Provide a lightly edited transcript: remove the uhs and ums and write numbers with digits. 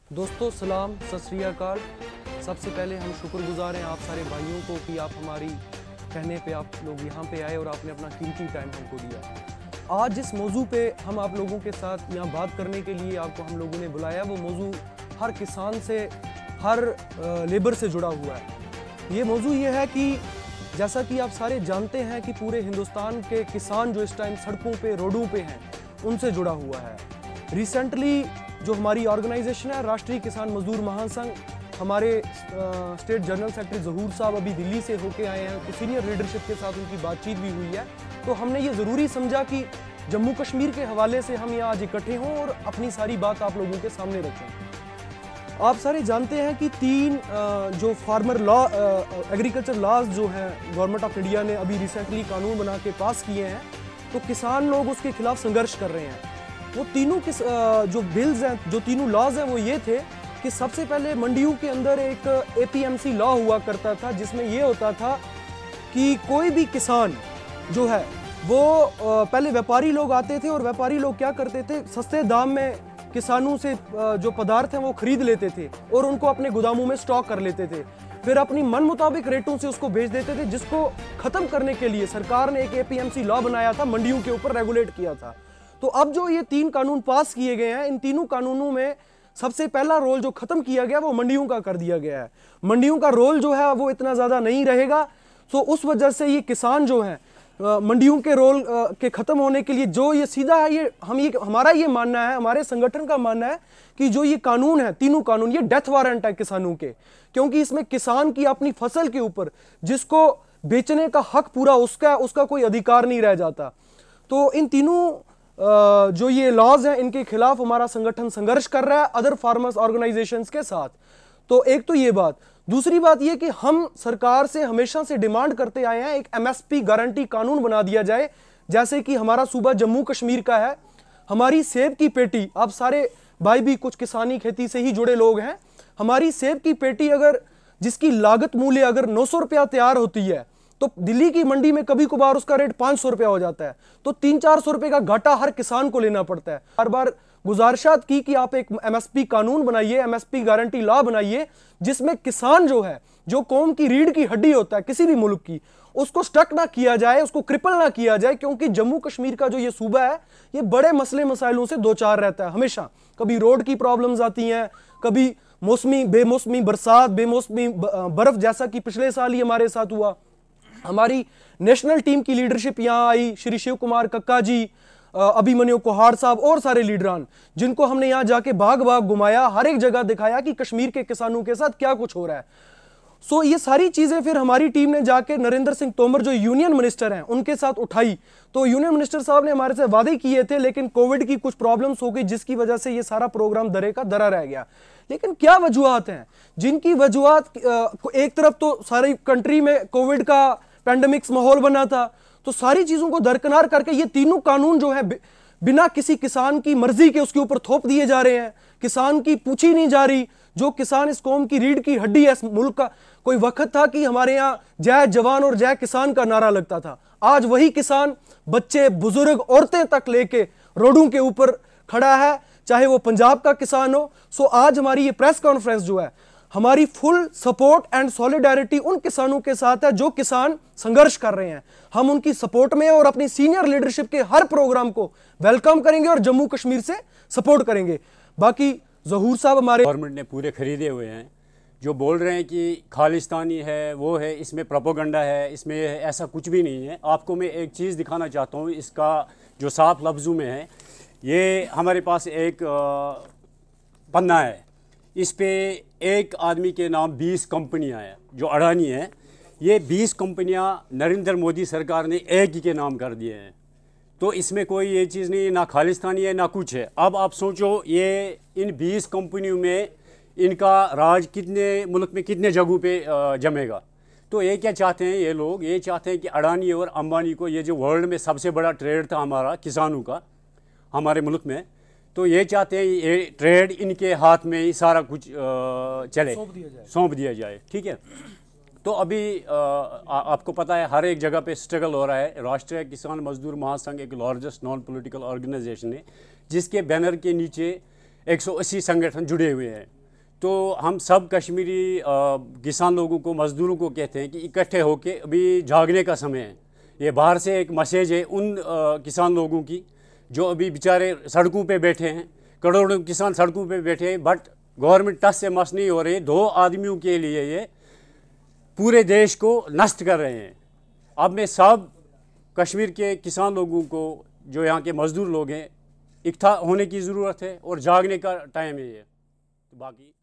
दोस्तों सलाम सत श्री अकाल। सबसे पहले हम शुक्रगुजार हैं आप सारे भाइयों को कि आप हमारी कहने पे आप लोग यहाँ पे आए और आपने अपना कीमती टाइम हमको दिया। आज जिस मौजू पे हम आप लोगों के साथ यहाँ बात करने के लिए आपको हम लोगों ने बुलाया, वो मौजू हर किसान से, हर लेबर से जुड़ा हुआ है। ये मौजू ये है कि जैसा कि आप सारे जानते हैं कि पूरे हिंदुस्तान के किसान जो इस टाइम सड़कों पे, रोडों पे हैं, उनसे जुड़ा हुआ है। रिसेंटली जो हमारी ऑर्गेनाइजेशन है राष्ट्रीय किसान मजदूर महासंघ, हमारे स्टेट जनरल सेक्रेटरी ज़हूर साहब अभी दिल्ली से होके आए हैं, तो सीनियर लीडरशिप के साथ उनकी बातचीत भी हुई है। तो हमने ये ज़रूरी समझा कि जम्मू कश्मीर के हवाले से हम यहाँ आज इकट्ठे हों और अपनी सारी बात आप लोगों के सामने रखें। आप सारे जानते हैं कि 3 जो फार्मर लॉ, एग्रीकल्चर लॉज जो हैं गवर्नमेंट ऑफ इंडिया ने अभी रिसेंटली कानून बना के पास किए हैं, तो किसान लोग उसके खिलाफ संघर्ष कर रहे हैं। वो तीनों जो बिल्स हैं, जो तीनों लॉज हैं, वो ये थे कि सबसे पहले मंडियों के अंदर एक एपीएमसी लॉ हुआ करता था, जिसमें ये होता था कि कोई भी किसान जो है वो पहले व्यापारी लोग आते थे और व्यापारी लोग क्या करते थे, सस्ते दाम में किसानों से जो पदार्थ हैं वो खरीद लेते थे और उनको अपने गोदामों में स्टॉक कर लेते थे, फिर अपनी मन मुताबिक रेटों से उसको बेच देते थे, जिसको खत्म करने के लिए सरकार ने एक एपीएमसी लॉ बनाया था, मंडियों के ऊपर रेगुलेट किया था। तो अब जो ये 3 कानून पास किए गए हैं, इन तीनों कानूनों में सबसे पहला रोल जो खत्म किया गया वो मंडियों का कर दिया गया है। मंडियों का रोल जो है वो इतना ज्यादा नहीं रहेगा, तो उस वजह से ये किसान जो है मंडियों के रोल के खत्म होने के लिए जो ये सीधा है, ये हमारा ये मानना है, हमारे संगठन का मानना है कि जो ये कानून है, तीनों कानून, ये डेथ वारंट है किसानों के, क्योंकि इसमें किसान की अपनी फसल के ऊपर जिसको बेचने का हक पूरा उसका कोई अधिकार नहीं रह जाता। तो इन तीनों जो ये लॉज हैं, इनके खिलाफ हमारा संगठन संघर्ष कर रहा है अदर फार्मर्स ऑर्गेनाइजेशंस के साथ। तो एक तो ये बात, दूसरी बात ये कि हम सरकार से हमेशा से डिमांड करते आए हैं एक एमएसपी गारंटी कानून बना दिया जाए, जैसे कि हमारा सूबा जम्मू कश्मीर का है। हमारी सेब की पेटी, आप सारे भाई भी कुछ किसानी खेती से ही जुड़े लोग हैं, हमारी सेब की पेटी अगर जिसकी लागत मूल्य अगर 900 रुपया तैयार होती है, तो दिल्ली की मंडी में कभी कभार उसका रेट 500 रुपया हो जाता है, तो 300-400 रुपए का घाटा हर किसान को लेना पड़ता है। बार बार गुजारिशात की कि आप एक एमएसपी कानून बनाइए, एमएसपी गारंटी लॉ बनाइए, जिसमें किसान जो है, जो कौम की रीढ़ की हड्डी होता है किसी भी मुल्क की, उसको स्टक ना किया जाए, उसको क्रिपल ना किया जाए, क्योंकि जम्मू कश्मीर का जो ये सूबा है ये बड़े मसले मसाइलों से दो चार रहता है हमेशा। कभी रोड की प्रॉब्लम्स आती हैं, कभी बेमौसमी बरसात, बेमौसमी बर्फ, जैसा कि पिछले साल ही हमारे साथ हुआ। हमारी नेशनल टीम की लीडरशिप यहाँ आई, श्री शिव कुमार कक्का जी, अभिमन्यु कोहाड़ साहब और सारे लीडरान, जिनको हमने यहाँ जाके भाग भाग घुमाया, हर एक जगह दिखाया कि कश्मीर के किसानों के साथ क्या कुछ हो रहा है। सो ये सारी चीजें फिर हमारी टीम ने जाके नरेंद्र सिंह तोमर जो यूनियन मिनिस्टर हैं उनके साथ उठाई। तो यूनियन मिनिस्टर साहब ने हमारे से वादे किए थे, लेकिन कोविड की कुछ प्रॉब्लम्स हो गई, जिसकी वजह से ये सारा प्रोग्राम दरे का दरा रह गया। लेकिन क्या वजूहत हैं, जिनकी वजूहत, एक तरफ तो सारी कंट्री में कोविड का पैंडेमिक्स माहौल बना था, तो सारी चीजों को दरकिनार करके ये तीनों कानून जो है बिना किसी किसान की मर्जी के उसके ऊपर थोप दिए जा रहे हैं। किसान की पूछी नहीं जा रही, जो किसान इस कौम की रीढ़ की हड्डी है इस मुल्क का। कोई वक्त था कि हमारे यहाँ जय जवान और जय किसान का नारा लगता था, आज वही किसान बच्चे, बुजुर्ग, औरतें तक लेके रोडों के ऊपर खड़ा है, चाहे वो पंजाब का किसान हो। सो आज हमारी ये प्रेस कॉन्फ्रेंस जो है, हमारी फुल सपोर्ट एंड सॉलिडारिटी उन किसानों के साथ है जो किसान संघर्ष कर रहे हैं। हम उनकी सपोर्ट में और अपनी सीनियर लीडरशिप के हर प्रोग्राम को वेलकम करेंगे और जम्मू कश्मीर से सपोर्ट करेंगे। बाकी ज़हूर साहब हमारे गवर्नमेंट ने पूरे खरीदे हुए हैं, जो बोल रहे हैं कि खालिस्तानी है, वो है, इसमें प्रोपोगंडा है, इसमें ऐसा कुछ भी नहीं है। आपको मैं एक चीज़ दिखाना चाहता हूँ, इसका जो साफ लफ्ज़ों में है, ये हमारे पास एक पन्ना है, इस पे एक आदमी के नाम 20 कंपनियां हैं जो अडानी हैं। ये 20 कंपनियां नरेंद्र मोदी सरकार ने एक ही के नाम कर दिए हैं, तो इसमें कोई ये चीज़ नहीं, ना खालिस्तानी है ना कुछ है। अब आप सोचो, ये इन 20 कंपनियों में इनका राज कितने मुल्क में कितने जगहों पे जमेगा। तो ये क्या चाहते हैं ये लोग, ये चाहते हैं कि अडानी और अंबानी को, ये जो वर्ल्ड में सबसे बड़ा ट्रेड था हमारा किसानों का हमारे मुल्क में, तो ये चाहते हैं ये ट्रेड इनके हाथ में ही सारा कुछ चले, सौंप दिया जाए। ठीक है, तो अभी आपको पता है हर एक जगह पे स्ट्रगल हो रहा है। राष्ट्रीय किसान मजदूर महासंघ एक लार्जेस्ट नॉन पॉलिटिकल ऑर्गेनाइजेशन है, जिसके बैनर के नीचे 180 संगठन जुड़े हुए हैं। तो हम सब कश्मीरी किसान लोगों को, मज़दूरों को कहते हैं कि इकट्ठे होके अभी जागने का समय है। ये बाहर से एक मैसेज है उन किसान लोगों की जो अभी बेचारे सड़कों पे बैठे हैं। करोड़ों किसान सड़कों पे बैठे हैं, बट गवर्नमेंट टस से मस नहीं हो रही। 2 आदमियों के लिए ये पूरे देश को नष्ट कर रहे हैं। अब मैं सब कश्मीर के किसान लोगों को, जो यहाँ के मज़दूर लोग हैं, इकट्ठा होने की ज़रूरत है और जागने का टाइम है ये। तो बाकी